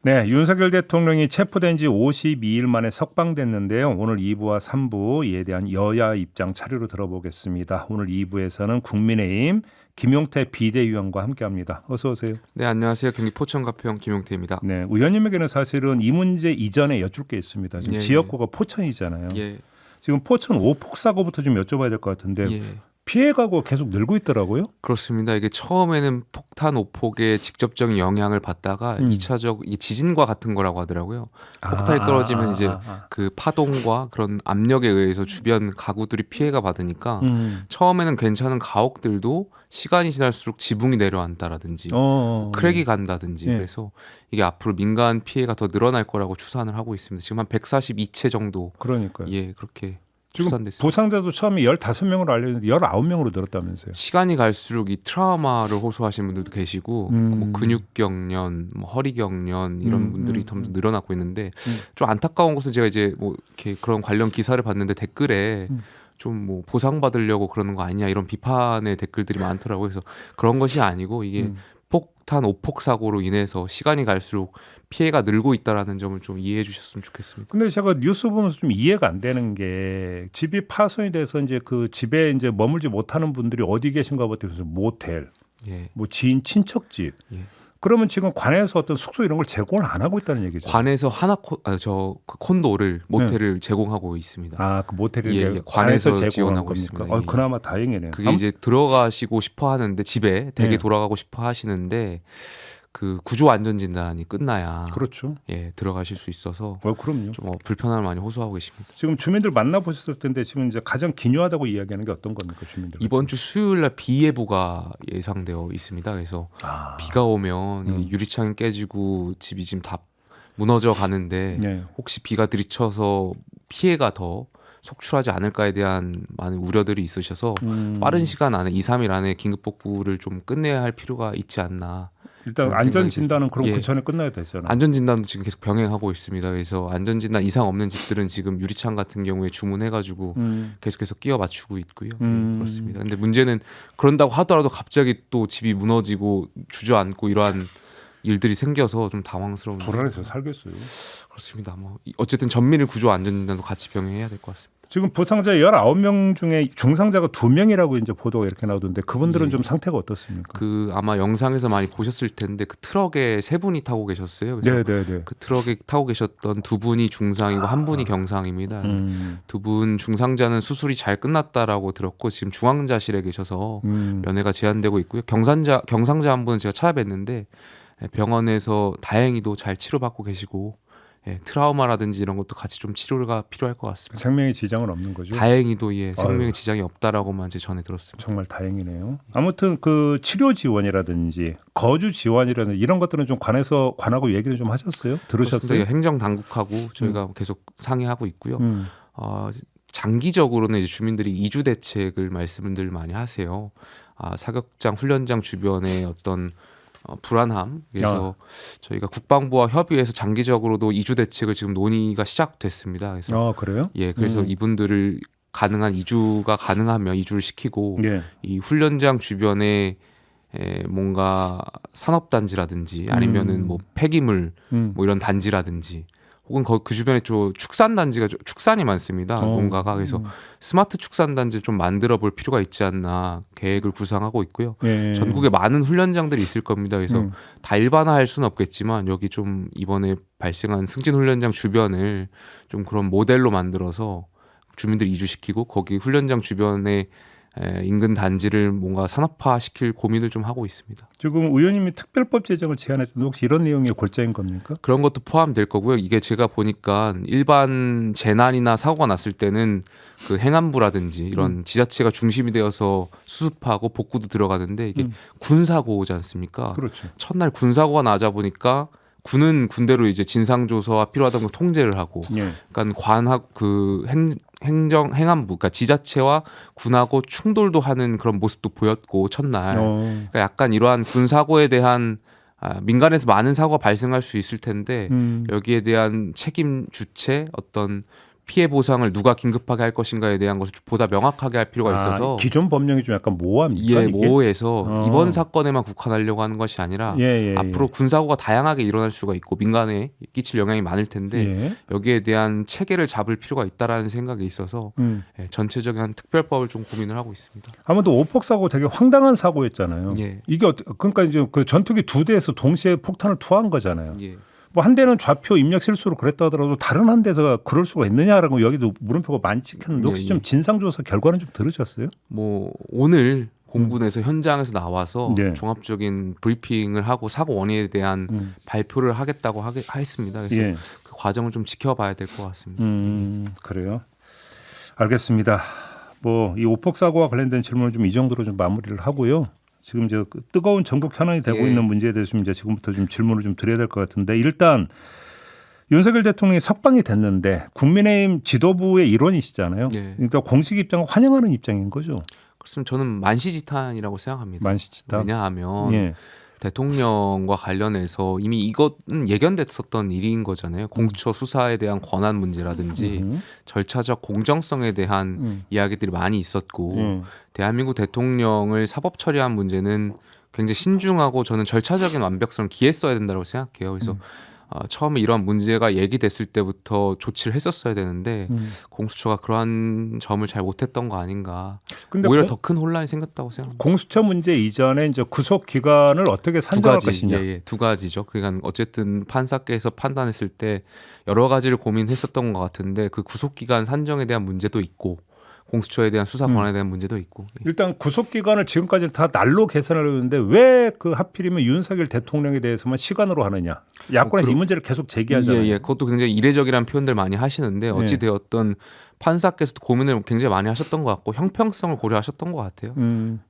네, 윤석열 대통령이 체포된 지 52일 만에 석방됐는데요. 오늘 2부와 3부 이에 대한 여야 입장 차례로 들어보겠습니다. 오늘 2부에서는 국민의힘 김용태 비대위원과 함께합니다. 어서 오세요. 네, 안녕하세요. 경기 포천가평 김용태입니다. 네, 의원님에게는 사실은 이 문제 이전에 여쭐 게 있습니다. 지금 예, 지역구가 포천이잖아요. 예, 지금 포천 오폭 사고부터 좀 여쭤봐야 될 것 같은데 예, 피해가고 계속 늘고 있더라고요. 그렇습니다. 이게 처음에는 폭탄 오폭의 직접적인 영향을 받다가 2차적 이게 지진과 같은 거라고 하더라고요. 폭탄이 떨어지면 이제 그 파동과 그런 압력에 의해서 주변 가구들이 피해가 받으니까 처음에는 괜찮은 가옥들도 시간이 지날수록 지붕이 내려앉다라든지 크랙이 간다든지 예. 그래서 이게 앞으로 민간 피해가 더 늘어날 거라고 추산을 하고 있습니다. 지금 한 142채 정도 그러니까요. 예 그렇게 지금 추산됐습니다. 부상자도 처음에 15명으로 알려졌는데 19명으로 늘었다면서요. 시간이 갈수록 이 트라우마를 호소하시는 분들도 계시고 뭐 근육 경련, 뭐 허리 경련 이런 분들이 점점 늘어나고 있는데 좀 안타까운 것은 제가 이제 뭐 이렇게 그런 관련 기사를 봤는데 댓글에 좀 뭐 보상받으려고 그러는 거 아니냐 이런 비판의 댓글들이 많더라고요. 그래서 그런 것이 아니고 이게 폭탄 오폭 사고로 인해서 시간이 갈수록 피해가 늘고 있다라는 점을 좀 이해해 주셨으면 좋겠습니다. 근데 제가 뉴스 보면서 좀 이해가 안 되는 게 집이 파손이 돼서 이제 그 집에 이제 머물지 못하는 분들이 어디 계신가 봤더니 모텔, 예. 뭐 지인 친척집. 예. 그러면 지금 관에서 어떤 숙소 이런 걸 제공을 안 하고 있다는 얘기죠. 관에서 그 콘도를 모텔을 제공하고 있습니다. 아, 그 모텔을 예, 이제 관에서 제공하는 지원하고 겁니까? 있습니다. 예. 그나마 다행이네요. 그게 이제 들어가시고 싶어 하는데 집에 댁에 예. 돌아가고 싶어 하시는데 그 구조 안전 진단이 끝나야 그렇죠. 예, 들어가실 수 있어서 그럼요. 좀 불편함을 많이 호소하고 계십니다. 지금 주민들 만나보셨을 텐데 지금 이제 가장 기묘하다고 이야기하는 게 어떤 겁니까, 주민들? 이번 주 수요일 날 비 예보가 예상되어 있습니다. 그래서 비가 오면 이 유리창이 깨지고 집이 지금 다 무너져 가는데 네. 혹시 비가 들이쳐서 피해가 더 속출하지 않을까에 대한 많은 우려들이 있으셔서 빠른 시간 안에 2, 3일 안에 긴급 복구를 좀 끝내야 할 필요가 있지 않나. 일단 안전 진단은 그럼 그 전에 끝나야 되잖아요. 안전 진단도 지금 계속 병행하고 있습니다. 그래서 안전 진단 이상 없는 집들은 지금 유리창 같은 경우에 주문해가지고 계속해서 끼워 맞추고 있고요. 네, 그렇습니다. 근데 문제는 그런다고 하더라도 갑자기 또 집이 무너지고 주저앉고 이러한 일들이 생겨서 좀 당황스러운. 불안해서 살겠어요. 그렇습니다. 뭐 어쨌든 전민을 구조 안전 진단도 같이 병행해야 될 것 같습니다. 지금 부상자 19명 중에 중상자가 2명이라고 이제 보도가 이렇게 나오던데 그분들은 예. 좀 상태가 어떻습니까? 그 아마 영상에서 많이 보셨을 텐데 그 트럭에 세 분이 타고 계셨어요. 그래서 네네네. 그 트럭에 타고 계셨던 두 분이 중상이고 한 분이 경상입니다. 두 분 중상자는 수술이 잘 끝났다라고 들었고 지금 중환자실에 계셔서 연회가 제한되고 있고요. 경상자 한 분은 제가 찾아뵀는데 병원에서 다행히도 잘 치료받고 계시고 예, 트라우마라든지 이런 것도 같이 좀 치료가 필요할 것 같습니다. 생명에 지장은 없는 거죠? 다행히도 예, 생명에 지장이 없다라고만 제 전해 들었습니다. 정말 다행이네요. 아무튼 그 치료 지원이라든지 거주 지원이라든지 이런 것들은 좀 관하고 얘기를 좀 하셨어요? 들으셨어요? 행정 당국하고 저희가 계속 상의하고 있고요. 장기적으로는 이제 주민들이 이주 대책을 말씀들 많이 하세요. 사격장 훈련장 주변에 어떤 불안함. 그래서 저희가 국방부와 협의해서 장기적으로도 이주 대책을 지금 논의가 시작됐습니다. 그래서 그래요? 예, 그래서 이분들을 가능한 이주가 가능하면 이주를 시키고 예. 이 훈련장 주변에 뭔가 산업단지라든지 아니면은 뭐 폐기물 뭐 이런 단지라든지 혹은 그 주변에 좀 축산단지가 축산이 많습니다. 농가가. 그래서 스마트 축산단지를 좀 만들어 볼 필요가 있지 않나 계획을 구상하고 있고요. 예. 전국에 많은 훈련장들이 있을 겁니다. 그래서 다 일반화할 수는 없겠지만 여기 좀 이번에 발생한 승진 훈련장 주변을 좀 그런 모델로 만들어서 주민들 이주시키고 거기 훈련장 주변에 인근 단지를 뭔가 산업화시킬 고민을 좀 하고 있습니다. 지금 의원님이 특별법 제정을 제안했는데 혹시 이런 내용이 골자인 겁니까? 그런 것도 포함될 거고요. 이게 제가 보니까 일반 재난이나 사고가 났을 때는 그 행안부라든지 이런 지자체가 중심이 되어서 수습하고 복구도 들어가는데 이게 군사고지 않습니까? 그렇죠. 첫날 군사고가 나자 보니까 군은 군대로 이제 진상조사와 필요하던 걸 통제를 하고, 예. 그러니까 관하고 그 행안부, 그러니까 지자체와 군하고 충돌도 하는 그런 모습도 보였고 첫날, 그러니까 약간 이러한 군사고에 대한 민간에서 많은 사고가 발생할 수 있을 텐데 여기에 대한 책임 주체 어떤 피해 보상을 누가 긴급하게 할 것인가에 대한 것을 보다 명확하게 할 필요가 있어서 기존 법령이 좀 약간 모호합니까? 예, 이게? 모호해서 이번 사건에만 국한하려고 하는 것이 아니라 앞으로 군사고가 다양하게 일어날 수가 있고 민간에 끼칠 영향이 많을 텐데 여기에 대한 체계를 잡을 필요가 있다라는 생각이 있어서 예, 전체적인 한 특별법을 좀 고민을 하고 있습니다. 아무도 오폭 사고 되게 황당한 사고였잖아요. 예. 이게 그러니까 이제 그 전투기 2대에서 동시에 폭탄을 투하한 거잖아요. 예. 뭐 한 대는 좌표 입력 실수로 그랬다 하더라도 다른 한 대에서 그럴 수가 있느냐라고 여기도 물음표가 많이 찍혔는데 혹시 좀 진상조사 결과는 좀 들으셨어요? 뭐 오늘 공군에서 현장에서 나와서 네. 종합적인 브리핑을 하고 사고 원인에 대한 발표를 하겠다고 했습니다. 그래서 그 과정을 좀 지켜봐야 될 것 같습니다. 그래요. 알겠습니다. 뭐 이 오폭 사고와 관련된 질문을 좀 이 정도로 좀 마무리를 하고요. 지금 이제 뜨거운 전국 현안이 되고 있는 문제에 대해서 이제 지금부터 좀 질문을 좀 드려야 될 것 같은데 일단 윤석열 대통령이 석방이 됐는데 국민의힘 지도부의 일원이시잖아요. 그러니까 공식 입장을 환영하는 입장인 거죠. 그렇습니다. 저는 만시지탄이라고 생각합니다. 만시지탄. 왜냐하면 대통령과 관련해서 이미 이것은 예견됐었던 일인 거잖아요. 공수처 수사에 대한 권한 문제라든지 절차적 공정성에 대한 이야기들이 많이 있었고 대한민국 대통령을 사법 처리한 문제는 굉장히 신중하고 저는 절차적인 완벽성을 기했어야 된다고 생각해요. 그래서 처음에 이러한 문제가 얘기됐을 때부터 조치를 했었어야 되는데 공수처가 그러한 점을 잘 못했던 거 아닌가. 근데 오히려 더 큰 혼란이 생겼다고 생각합니다. 공수처 문제 이전에 이제 구속 기간을 어떻게 산정할 것이냐. 두 가지죠. 그러니까 어쨌든 판사께서 판단했을 때 여러 가지를 고민했었던 것 같은데 그 구속 기간 산정에 대한 문제도 있고 공수처에 대한 수사 권한에 대한 문제도 있고. 일단 구속 기간을 지금까지 다 날로 계산을 했는데 왜 그 하필이면 윤석열 대통령에 대해서만 시간으로 하느냐. 야권에서 이 문제를 계속 제기하잖아요. 그것도 굉장히 이례적이라는 표현들 많이 하시는데 어찌 되었던 판사께서도 고민을 굉장히 많이 하셨던 것 같고 형평성을 고려하셨던 것 같아요.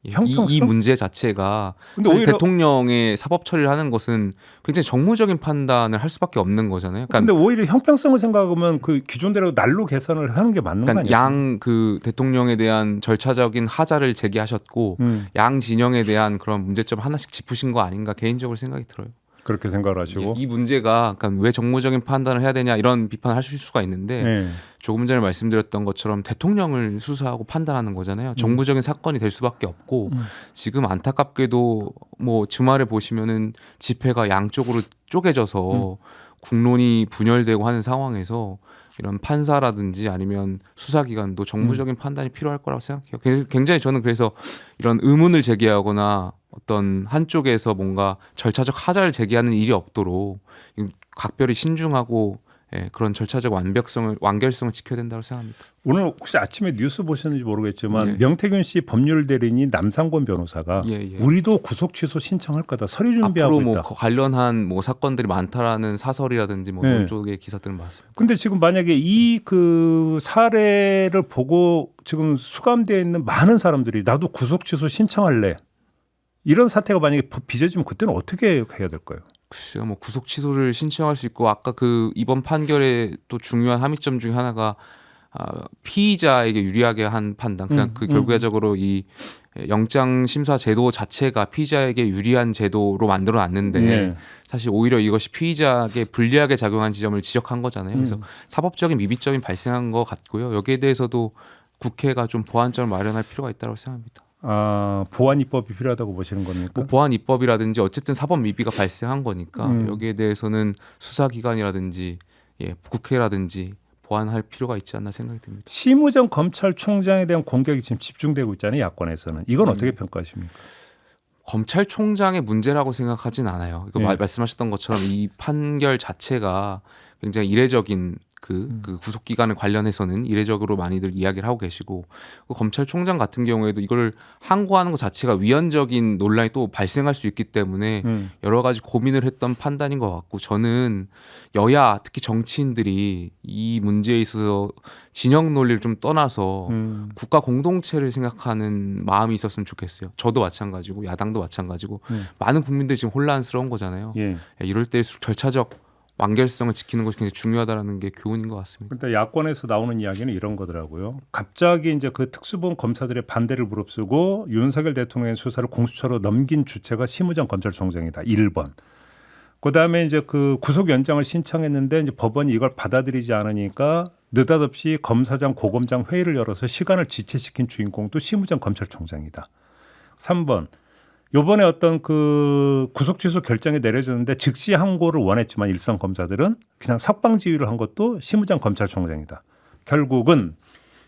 형평성? 이 문제 자체가 오히려 대통령의 사법 처리를 하는 것은 굉장히 정무적인 판단을 할 수밖에 없는 거잖아요. 그런데 오히려 형평성을 생각하면 그 기존대로 날로 계산을 하는 게 맞는 거 아니에요? 양 그 대통령에 대한 절차적인 하자를 제기하셨고 양 진영에 대한 그런 문제점 하나씩 짚으신 거 아닌가 개인적으로 생각이 들어요. 그렇게 생각을 하시고 이 문제가 그러니까 왜 정무적인 판단을 해야 되냐 이런 비판을 하실 수가 있는데 조금 전에 말씀드렸던 것처럼 대통령을 수사하고 판단하는 거잖아요. 정무적인 사건이 될 수밖에 없고 지금 안타깝게도 뭐 주말에 보시면은 집회가 양쪽으로 쪼개져서 국론이 분열되고 하는 상황에서 이런 판사라든지 아니면 수사기관도 정무적인 판단이 필요할 거라고 생각해요. 굉장히 저는 그래서 이런 의문을 제기하거나 어떤 한쪽에서 뭔가 절차적 하자를 제기하는 일이 없도록 각별히 신중하고 그런 절차적 완결성을 지켜야 된다고 생각합니다. 오늘 혹시 아침에 뉴스 보셨는지 모르겠지만 명태균 씨 법률 대리인이 남상권 변호사가 우리도 구속 취소 신청할 거다 서류 준비하고 앞으로 있다. 뭐 관련한 뭐 사건들이 많다라는 사설이라든지 뭐 그런 쪽의 기사들은 많습니다. 근데 지금 만약에 이 그 사례를 보고 지금 수감되어 있는 많은 사람들이 나도 구속 취소 신청할래. 이런 사태가 만약에 빚어지면 그때는 어떻게 해야 될까요? 글쎄요, 뭐 구속 취소를 신청할 수 있고 아까 그 이번 판결의 또 중요한 함의점 중에 하나가 피의자에게 유리하게 한 판단. 그냥 그 결과적으로 이 영장 심사 제도 자체가 피의자에게 유리한 제도로 만들어 놨는데 사실 오히려 이것이 피의자에게 불리하게 작용한 지점을 지적한 거잖아요. 그래서 사법적인 미비점이 발생한 것 같고요. 여기에 대해서도 국회가 좀 보완점을 마련할 필요가 있다고 생각합니다. 보완 입법이 필요하다고 보시는 겁니까? 뭐 보완 입법이라든지 어쨌든 사법 미비가 발생한 거니까 여기에 대해서는 수사기관이라든지 국회라든지 보완할 필요가 있지 않나 생각이 듭니다. 심우정 검찰총장에 대한 공격이 지금 집중되고 있잖아요. 야권에서는. 이건 어떻게 평가하십니까? 검찰총장의 문제라고 생각하진 않아요. 이거 말씀하셨던 것처럼 이 판결 자체가 굉장히 이례적인 그 구속기간을 관련해서는 이례적으로 많이들 이야기를 하고 계시고 검찰총장 같은 경우에도 이걸 항고하는 것 자체가 위헌적인 논란이 또 발생할 수 있기 때문에 여러 가지 고민을 했던 판단인 것 같고 저는 여야 특히 정치인들이 이 문제에 있어서 진영 논리를 좀 떠나서 국가 공동체를 생각하는 마음이 있었으면 좋겠어요. 저도 마찬가지고 야당도 마찬가지고 많은 국민들이 지금 혼란스러운 거잖아요. 이럴 때일수록 절차적 완결성을 지키는 것이 굉장히 중요하다는 게 교훈인 것 같습니다. 그러니까 야권에서 나오는 이야기는 이런 거더라고요. 갑자기 이제 그 특수본 검사들의 반대를 무릅쓰고 윤석열 대통령의 수사를 공수처로 넘긴 주체가 심우정 검찰총장이다. 1번. 그다음에 이제 그 구속 연장을 신청했는데 이제 법원이 이걸 받아들이지 않으니까 느닷없이 검사장 고검장 회의를 열어서 시간을 지체시킨 주인공도 심우정 검찰총장이다. 3번 요번에 어떤 그 구속 취소 결정이 내려졌는데 즉시 항고를 원했지만 일선 검사들은 그냥 석방지휘를 한 것도 심우정 검찰총장이다. 결국은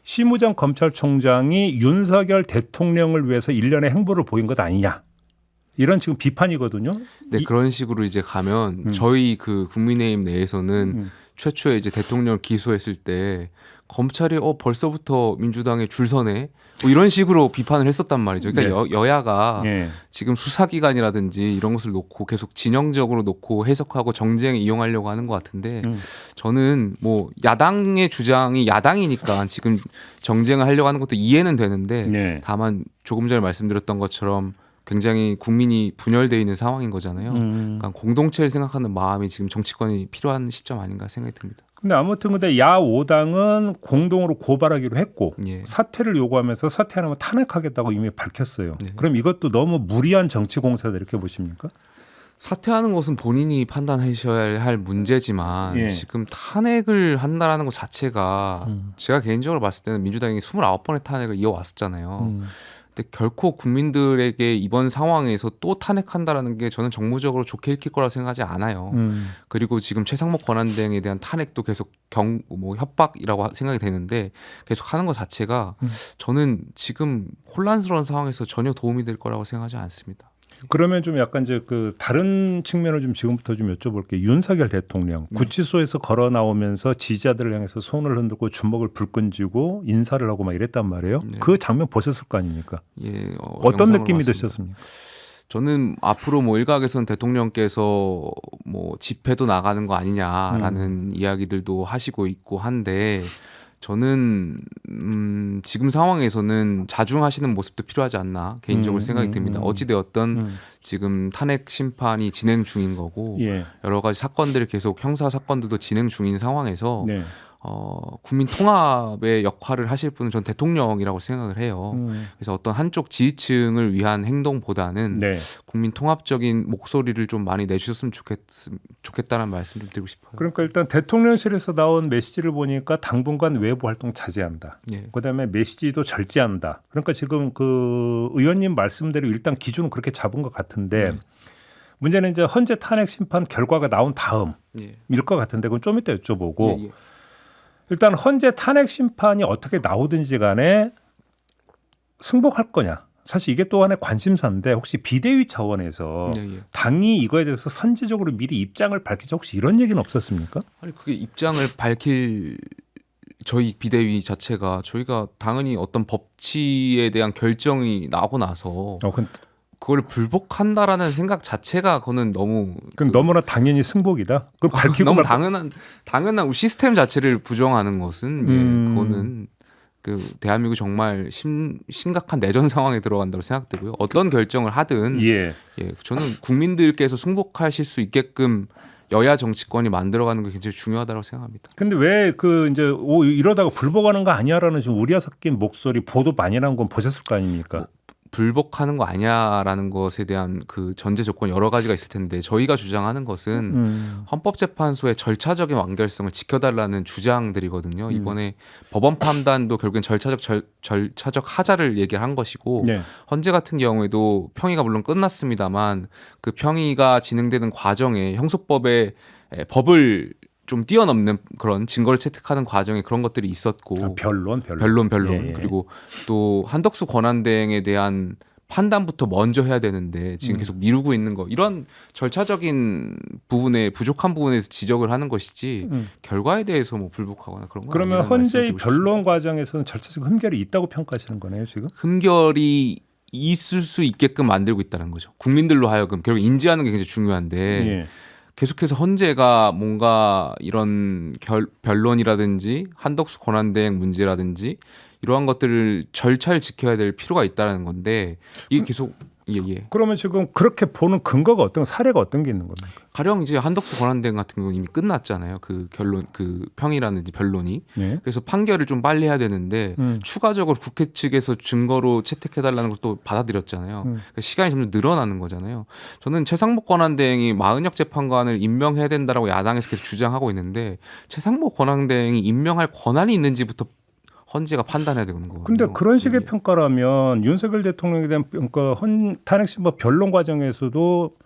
심우정 검찰총장이 윤석열 대통령을 위해서 일련의 행보를 보인 것 아니냐. 이런 지금 비판이거든요. 네, 그런 식으로 이제 가면 저희 그 국민의힘 내에서는 최초에 이제 대통령 기소했을 때 검찰이 벌써부터 민주당에 줄 서네 뭐 이런 식으로 비판을 했었단 말이죠. 그러니까 네. 여야가 예. 지금 수사기관이라든지 이런 것을 놓고 계속 진영적으로 놓고 해석하고 정쟁에 이용하려고 하는 것 같은데 저는 뭐 야당의 주장이 야당이니까 지금 정쟁을 하려고 하는 것도 이해는 되는데 네. 다만 조금 전에 말씀드렸던 것처럼 굉장히 국민이 분열되어 있는 상황인 거잖아요. 그러니까 공동체를 생각하는 마음이 지금 정치권이 필요한 시점 아닌가 생각이 듭니다. 근데 아무튼 근데 야 5당은 공동으로 고발하기로 했고 예. 사퇴를 요구하면서 사퇴 안 하면 탄핵하겠다고 이미 밝혔어요. 네. 그럼 이것도 너무 무리한 정치 공세다 이렇게 보십니까? 사퇴하는 것은 본인이 판단하셔야 할 문제지만 예. 지금 탄핵을 한다라는 것 자체가 제가 개인적으로 봤을 때는 민주당이 29번의 탄핵을 이어왔었잖아요. 근데 결코 국민들에게 이번 상황에서 또 탄핵한다라는 게 저는 정무적으로 좋게 읽힐 거라고 생각하지 않아요. 그리고 지금 최상목 권한대행에 대한 탄핵도 계속 협박이라고 생각이 되는데 계속 하는 것 자체가 저는 지금 혼란스러운 상황에서 전혀 도움이 될 거라고 생각하지 않습니다. 그러면 좀 약간 이제 그 다른 측면을 좀 지금부터 좀 여쭤볼게요. 윤석열 대통령 구치소에서 걸어 나오면서 지지자들을 향해서 손을 흔들고 주먹을 불끈 쥐고 인사를 하고 막 이랬단 말이에요. 네. 그 장면 보셨을 거 아닙니까? 예, 어떤 영상으로 느낌이 봤습니다. 드셨습니까? 저는 앞으로 뭐 일각에서는 대통령께서 뭐 집회도 나가는 거 아니냐라는 이야기들도 하시고 있고 한데 저는 지금 상황에서는 자중하시는 모습도 필요하지 않나 개인적으로 생각이 듭니다. 어찌되었던 지금 탄핵 심판이 진행 중인 거고 예. 여러 가지 사건들이 계속 형사 사건들도 진행 중인 상황에서 네. 국민 통합의 역할을 하실 분은 전 대통령이라고 생각을 해요. 그래서 어떤 한쪽 지지층을 위한 행동보다는 네. 국민 통합적인 목소리를 좀 많이 내주셨으면 좋겠다는 말씀 좀 드리고 싶어요. 그러니까 일단 대통령실에서 나온 메시지를 보니까 당분간 외부 활동 자제한다. 예. 그다음에 메시지도 절제한다. 그러니까 지금 그 의원님 말씀대로 일단 기준은 그렇게 잡은 것 같은데 문제는 이제 헌재 탄핵 심판 결과가 나온 다음일 예. 것 같은데 그건 좀 이따 여쭤보고 예, 예. 일단 헌재 탄핵 심판이 어떻게 나오든지 간에 승복할 거냐. 사실 이게 또 하나의 관심사인데 혹시 비대위 차원에서 예, 예. 당이 이거에 대해서 선제적으로 미리 입장을 밝히자 혹시 이런 얘기는 없었습니까? 아니 그게 입장을 밝힐 저희 비대위 자체가 저희가 당연히 어떤 법치에 대한 결정이 나고 나서 그걸 불복한다라는 생각 자체가 그거는 너무 그럼 너무나 당연히 승복이다. 그럼 밝히고 너무 말 당연한 시스템 자체를 부정하는 것은 그거는 그 대한민국 정말 심각한 내전 상황에 들어간다고 생각되고요. 어떤 결정을 하든 예. 저는 국민들께서 승복하실 수 있게끔 여야 정치권이 만들어가는 게 굉장히 중요하다고 생각합니다. 근데 왜 그 이제 이러다가 불복하는 거 아니야라는 좀 우려가 섞인 목소리 보도 많이 나온 건 보셨을 거 아닙니까? 불복하는 거 아니야라는 것에 대한 그 전제 조건 여러 가지가 있을 텐데 저희가 주장하는 것은 헌법재판소의 절차적인 완결성을 지켜달라는 주장들이거든요. 이번에 법원 판단도 결국엔 절차적 하자를 얘기한 것이고 네. 헌재 같은 경우에도 평의가 물론 끝났습니다만 그 평의가 진행되는 과정에 형소법의 법을 좀 뛰어넘는 그런 증거를 채택하는 과정에 그런 것들이 있었고 변론. 예. 그리고 또 한덕수 권한대행에 대한 판단부터 먼저 해야 되는데 지금 계속 미루고 있는 거 이런 절차적인 부분에 부족한 부분에서 지적을 하는 것이지 결과에 대해서 뭐 불복하거나 그런 거 그러면 헌재의 변론 과정에서는 절차적 흠결이 있다고 평가하시는 거네요 지금? 흠결이 있을 수 있게끔 만들고 있다는 거죠. 국민들로 하여금 결국 인지하는 게 굉장히 중요한데 예. 계속해서 헌재가 뭔가 이런 변론이라든지 한덕수 권한대행 문제라든지 이러한 것들을 절차를 지켜야 될 필요가 있다는 건데 이게 계속 예, 예. 그러면 지금 그렇게 보는 근거가 어떤 사례가 어떤 게 있는 겁니까? 가령 이제 한덕수 권한대행 같은 경우는 이미 끝났잖아요. 그 결론, 그 평이라든지 변론이. 예. 그래서 판결을 좀 빨리 해야 되는데 추가적으로 국회 측에서 증거로 채택해달라는 걸 또 받아들였잖아요. 그러니까 시간이 점점 늘어나는 거잖아요. 저는 최상목 권한대행이 마은혁 재판관을 임명해야 된다라고 야당에서 계속 주장하고 있는데 최상목 권한대행이 임명할 권한이 있는지부터 헌재가 판단해야 되는 거거든요. 근데 그런 식의 예. 평가라면 윤석열 대통령에 대한 평가 탄핵심판 변론 과정에서도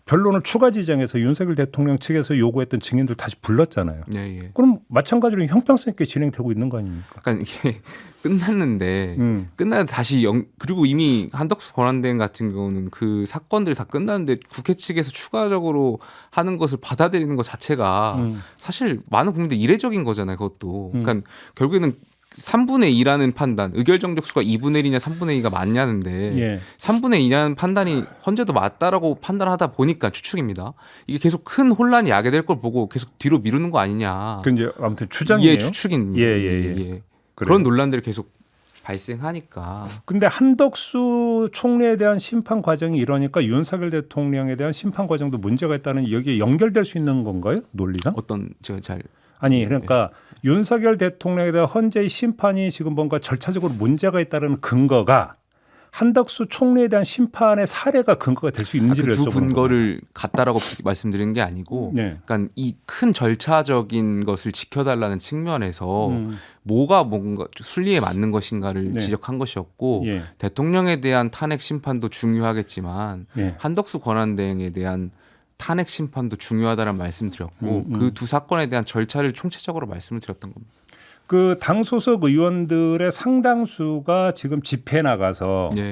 변론을 추가 지정해서 윤석열 대통령 측에서 요구했던 증인들 다시 불렀잖아요. 예, 예. 그럼 마찬가지로 형평성 있게 진행되고 있는 거 아닙니까? 그러니까 이게 끝났는데 끝나서 다시 그리고 이미 한덕수 권한대행 같은 경우는 그 사건들이 다 끝났는데 국회 측에서 추가적으로 하는 것을 받아들이는 것 자체가 사실 많은 국민들 이례적인 거잖아요. 그것도. 그러니까 결국에는 3분의 2라는 판단, 의결정적수가 2분의 1이냐 3분의 2가 맞냐는데 예. 3분의 2라는 판단이 헌재도 맞다라고 판단하다 보니까 추측입니다. 이게 계속 큰 혼란이 야기될 걸 보고 계속 뒤로 미루는 거 아니냐. 그 이제 아무튼 추정이에요. 예, 추측입니다. 예. 그런 논란들이 계속 발생하니까. 근데 한덕수 총리에 대한 심판 과정이 이러니까 윤석열 대통령에 대한 심판 과정도 문제가 있다는 여기에 연결될 수 있는 건가요? 논리상? 어떤 제가 잘 아니 그러니까 윤석열 대통령에 대한 헌재의 심판이 지금 뭔가 절차적으로 문제가 있다는 근거가 한덕수 총리에 대한 심판의 사례가 근거가 될 수 있는지를 그 두 여쭤보는 거예요. 근거를 같다라고 말씀드리는 게 아니고, 네. 그러니까 이 큰 절차적인 것을 지켜달라는 측면에서 뭐가 뭔가 순리에 맞는 것인가를 네. 지적한 것이었고, 예. 대통령에 대한 탄핵 심판도 중요하겠지만 예. 한덕수 권한대행에 대한 탄핵 심판도 중요하다는 말씀드렸고 그 두 사건에 대한 절차를 총체적으로 말씀을 드렸던 겁니다. 그 당 소속 의원들의 상당수가 지금 집회에 나가서 예.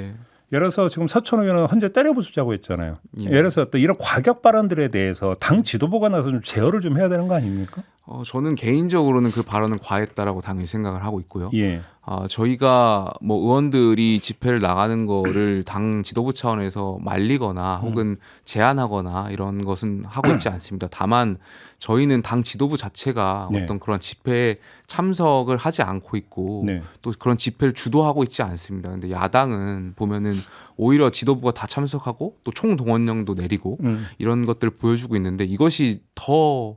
예를 들어서 지금 서천 의원은 헌재 때려부수자고 했잖아요. 예. 예를 들어서 또 이런 과격 발언들에 대해서 당 지도부가 나서 좀 제어를 좀 해야 되는 거 아닙니까? 저는 개인적으로는 그 발언은 과했다라고 당연히 생각을 하고 있고요. 예. 저희가 뭐 의원들이 집회를 나가는 거를 당 지도부 차원에서 말리거나 혹은 제한하거나 이런 것은 하고 있지 않습니다. 다만 저희는 당 지도부 자체가 네. 어떤 그런 집회에 참석을 하지 않고 있고 네. 또 그런 집회를 주도하고 있지 않습니다. 근데 야당은 보면은 오히려 지도부가 다 참석하고 또 총동원령도 내리고 이런 것들을 보여주고 있는데 이것이 더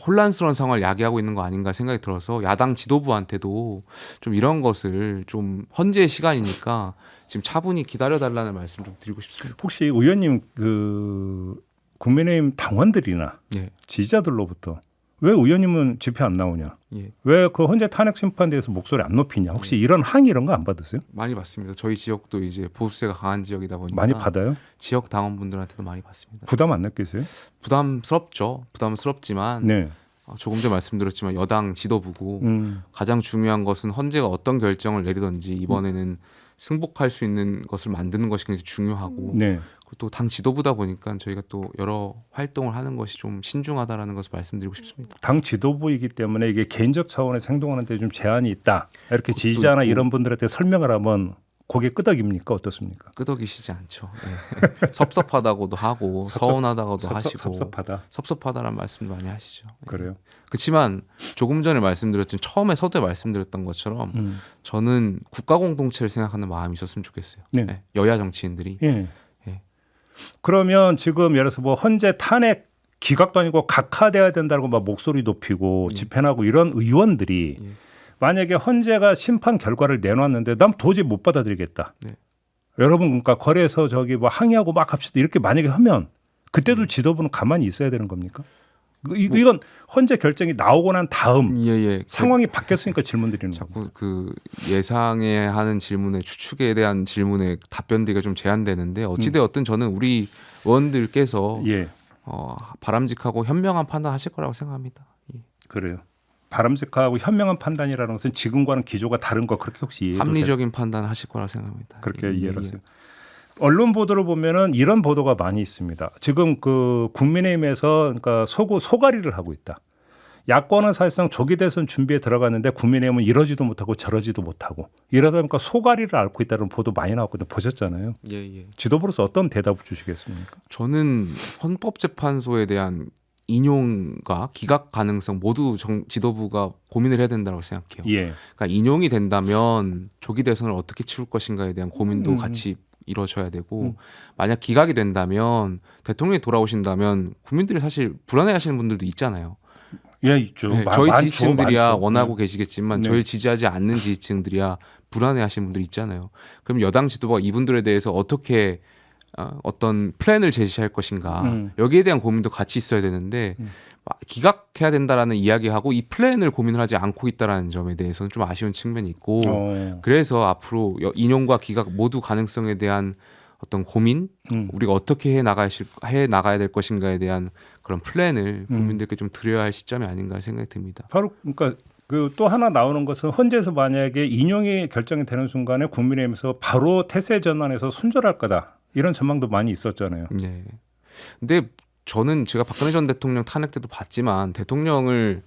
혼란스러운 상황을 야기하고 있는 거 아닌가 생각이 들어서 야당 지도부한테도 좀 이런 것을 좀 헌재의 시간이니까 지금 차분히 기다려달라는 말씀 좀 드리고 싶습니다. 혹시 의원님 그 국민의힘 당원들이나 예, 지지자들로부터 왜 의원님은 집회 안 나오냐? 예, 왜 그 헌재 탄핵 심판에 대해서 목소리 안 높이냐? 혹시 이런 항의 이런 거 안 받으세요? 많이 받습니다. 저희 지역도 이제 보수세가 강한 지역이다 보니까 많이 받아요? 지역 당원분들한테도 많이 받습니다. 부담 안 느끼세요? 부담스럽죠. 부담스럽지만 네. 조금 전에 말씀드렸지만 여당 지도부고 가장 중요한 것은 헌재가 어떤 결정을 내리든지 이번에는 승복할 수 있는 것을 만드는 것이 굉장히 중요하고 네. 또 당 지도부다 보니까 저희가 또 여러 활동을 하는 것이 좀 신중하다라는 것을 말씀드리고 싶습니다. 당 지도부이기 때문에 이게 개인적 차원에서 행동하는 데 좀 제한이 있다. 이렇게 지지자나 있고. 이런 분들한테 설명을 하면 고개 끄덕입니까? 어떻습니까? 끄덕이시지 않죠. 네. 섭섭하다고도 하고 서운하다고도 하시고 섭섭하다라는 말씀도 많이 하시죠. 네. 그래요? 그렇지만 조금 전에 말씀드렸지만 처음에 서두에 말씀드렸던 것처럼 저는 국가 공동체를 생각하는 마음이 있었으면 좋겠어요. 네. 네. 여야 정치인들이. 예. 예. 그러면 지금 예를 들어서 뭐 헌재 탄핵 기각도 아니고 각하돼야 된다고 막 목소리 높이고 집회하고 이런 의원들이 예. 만약에 헌재가 심판 결과를 내놨는데 난 도저히 못 받아들이겠다. 네. 여러분 그러니까 거래에서 저기 뭐 항의하고 막 합시다 이렇게 만약에 하면 그때도 지도부는 가만히 있어야 되는 겁니까? 이건 헌재 결정이 나오고 난 다음 예. 상황이 바뀌었으니까 질문드리는 겁니다. 자꾸 그 예상에 하는 질문에 추측에 대한 질문에 답변드리기가 좀 제한되는데 어찌되었든 저는 우리 의원들께서 예, 바람직하고 현명한 판단하실 거라고 생각합니다. 예. 그래요. 바람직하고 현명한 판단이라는 것은 지금과는 기조가 다른 거 그렇게 혹시 이해도 합리적인 판단을 하실 거라고 생각합니다. 그렇게 예, 이해를 하세요. 언론 보도를 보면은 이런 보도가 많이 있습니다. 지금 그 국민의힘에서 그러니까 소가리를 하고 있다. 야권은 사실상 조기 대선 준비에 들어갔는데 국민의힘은 이러지도 못하고 저러지도 못하고 이러다 보니까 소가리를 앓고 있다는 보도 많이 나왔거든요. 보셨잖아요. 예. 지도부로서 어떤 대답을 주시겠습니까? 저는 헌법재판소에 대한 인용과 기각 가능성 모두 지도부가 고민을 해야 된다고 생각해요. 예. 그러니까 인용이 된다면 조기 대선을 어떻게 치룰 것인가에 대한 고민도 같이 이루어져야 되고 만약 기각이 된다면 대통령이 돌아오신다면 국민들이 사실 불안해하시는 분들도 있잖아요. 예, 있죠. 네, 저희 많죠, 지지층들이야 많죠. 원하고 계시겠지만 네. 저희를 지지하지 않는 지지층들이야 불안해하시는 분들 있잖아요. 그럼 여당 지도부가 이분들에 대해서 어떻게 어떤 플랜을 제시할 것인가 여기에 대한 고민도 같이 있어야 되는데 기각해야 된다라는 이야기하고 이 플랜을 고민을 하지 않고 있다라는 점에 대해서는 좀 아쉬운 측면이 있고 그래서 앞으로 인용과 기각 모두 가능성에 대한 어떤 고민 우리가 어떻게 해 나가야 될 것인가에 대한 그런 플랜을 국민들께 좀 드려야 할 시점이 아닌가 생각이 듭니다. 바로 그러니까 그 또 하나 나오는 것은 헌재에서 만약에 인용이 결정이 되는 순간에 국민의힘에서 바로 태세 전환해서 순절할 거다 이런 전망도 많이 있었잖아요. 네. 근데 저는 제가 박근혜 전 대통령 탄핵 때도 봤지만 대통령을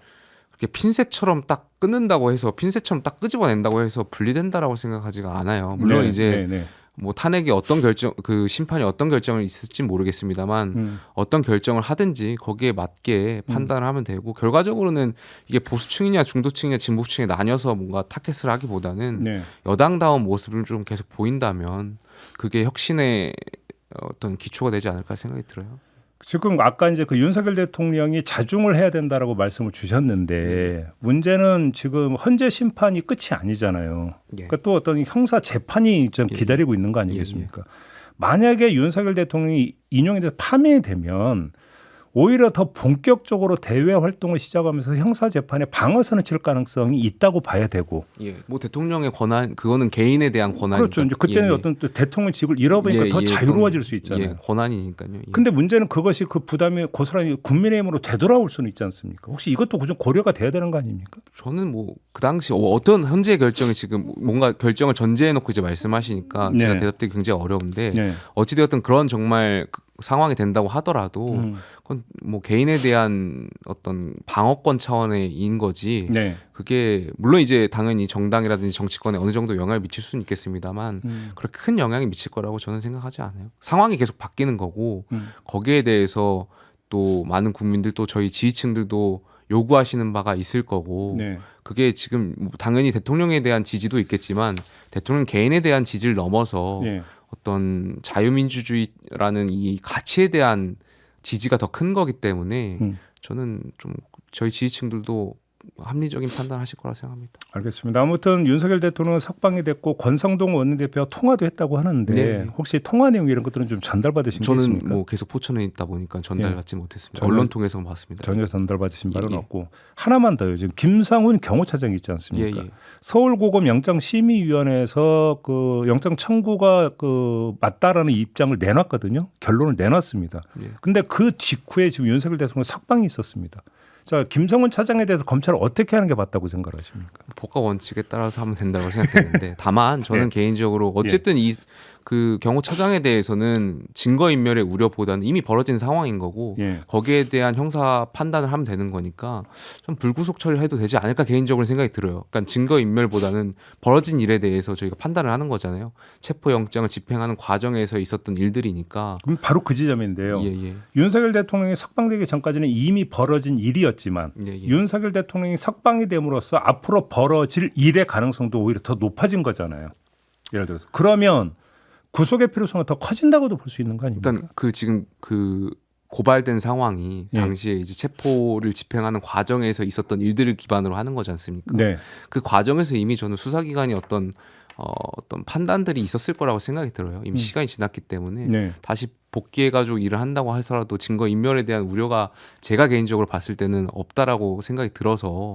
그렇게 핀셋처럼 딱 끊는다고 해서 핀셋처럼 딱 끄집어낸다고 해서 분리된다라고 생각하지가 않아요. 물론 이제 뭐 탄핵이 어떤 결정 그 심판이 어떤 결정을 있을지 모르겠습니다만 어떤 결정을 하든지 거기에 맞게 판단을 하면 되고 결과적으로는 이게 보수층이냐 중도층이냐 진보층에 나뉘어서 뭔가 타켓을 하기보다는 여당다운 모습을 좀 계속 보인다면 그게 혁신의 어떤 기초가 되지 않을까 생각이 들어요. 지금 아까 이제 그 윤석열 대통령이 자중을 해야 된다라고 말씀을 주셨는데 문제는 지금 헌재 심판이 끝이 아니잖아요. 그러니까 또 어떤 형사 재판이 좀 기다리고 있는 거 아니겠습니까? 만약에 윤석열 대통령이 인용에 대해서 파면되면 오히려 더 본격적으로 대외 활동을 시작하면서 형사 재판에 방어선을 칠 가능성이 있다고 봐야 되고. 뭐 대통령의 권한 그거는 개인에 대한 권한이니까. 그렇죠. 이제 그때는 어떤 또 대통령직을 잃어버리니까 더 자유로워질 수 있잖아요. 권한이니까요. 근데 문제는 그것이 그 부담이 고스란히 국민의힘으로 되돌아올 수는 있지 않습니까? 혹시 이것도 좀 고려가 돼야 되는 거 아닙니까? 저는 뭐 그 당시 어떤 현재 결정이 지금 뭔가 결정을 전제해놓고 이제 말씀하시니까 제가 대답드리기 굉장히 어려운데 어찌되었든 그런 정말 상황이 된다고 하더라도 그건 뭐 개인에 대한 어떤 방어권 차원의인 거지. 그게 물론 이제 당연히 정당이라든지 정치권에 어느 정도 영향을 미칠 수는 있겠습니다만 그렇게 큰 영향이 미칠 거라고 저는 생각하지 않아요. 상황이 계속 바뀌는 거고 거기에 대해서 또 많은 국민들 또 저희 지지층들도 요구하시는 바가 있을 거고 그게 지금 당연히 대통령에 대한 지지도 있겠지만 대통령 개인에 대한 지지를 넘어서 어떤 자유민주주의라는 이 가치에 대한 지지가 더 큰 거기 때문에 저는 좀 저희 지지층들도 합리적인 판단하실 거라 생각합니다. 알겠습니다. 아무튼 윤석열 대통령은 석방이 됐고 권성동 원내대표와 통화도 했다고 하는데 혹시 통화 내용 이런 것들은 좀 전달받으신 게 있습니까? 저는 뭐 계속 포천에 있다 보니까 전달받지 못했습니다. 언론 통해서만 봤습니다. 전혀 전달받으신 바는 없고 하나만 더요. 지금 김상훈 경호차장이 있지 않습니까? 서울고검 영장심의위원회에서 그 영장 청구가 그 맞다라는 입장을 내놨거든요. 결론을 내놨습니다. 근데 그 직후에 지금 윤석열 대통령 석방이 있었습니다. 자, 김성훈 차장에 대해서 검찰은 어떻게 하는 게 맞다고 생각하십니까? 법과 원칙에 따라서 하면 된다고 생각되는데 다만 저는 개인적으로 어쨌든 이 그 경호차장에 대해서는 증거인멸의 우려보다는 이미 벌어진 상황인 거고 거기에 대한 형사 판단을 하면 되는 거니까 좀 불구속 처리해도 되지 않을까 개인적으로 생각이 들어요. 그러니까 증거인멸보다는 벌어진 일에 대해서 저희가 판단을 하는 거잖아요. 체포영장을 집행하는 과정에서 있었던 일들이니까. 그럼 바로 그 지점인데요. 윤석열 대통령이 석방되기 전까지는 이미 벌어진 일이었지만 윤석열 대통령이 석방이 됨으로써 앞으로 벌어질 일의 가능성도 오히려 더 높아진 거잖아요. 예를 들어서 그러면 구속의 필요성은 더 커진다고도 볼 수 있는 거 아닙니까? 그러니까 그 지금 그 고발된 상황이 당시에 이제 체포를 집행하는 과정에서 있었던 일들을 기반으로 하는 거지 않습니까? 그 과정에서 이미 저는 수사기관이 어떤 판단들이 있었을 거라고 생각이 들어요. 이미 시간이 지났기 때문에 다시 복귀해가지고 일을 한다고 하더라도 증거 인멸에 대한 우려가 제가 개인적으로 봤을 때는 없다라고 생각이 들어서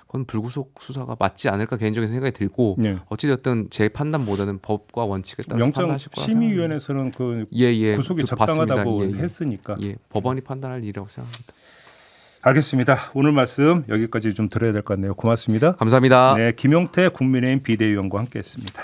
그건 불구속 수사가 맞지 않을까 개인적인 생각이 들고 어찌됐든 제 판단보다는 법과 원칙에 따라서 판단하실 거라 생각합니다. 심의위원회에서는 그 구속이 적당하다고 했으니까 법원이 판단할 일이라고 생각합니다. 알겠습니다. 오늘 말씀 여기까지 좀 들어야 될 것 같네요. 고맙습니다. 감사합니다. 네, 김용태 국민의힘 비대위원과 함께했습니다.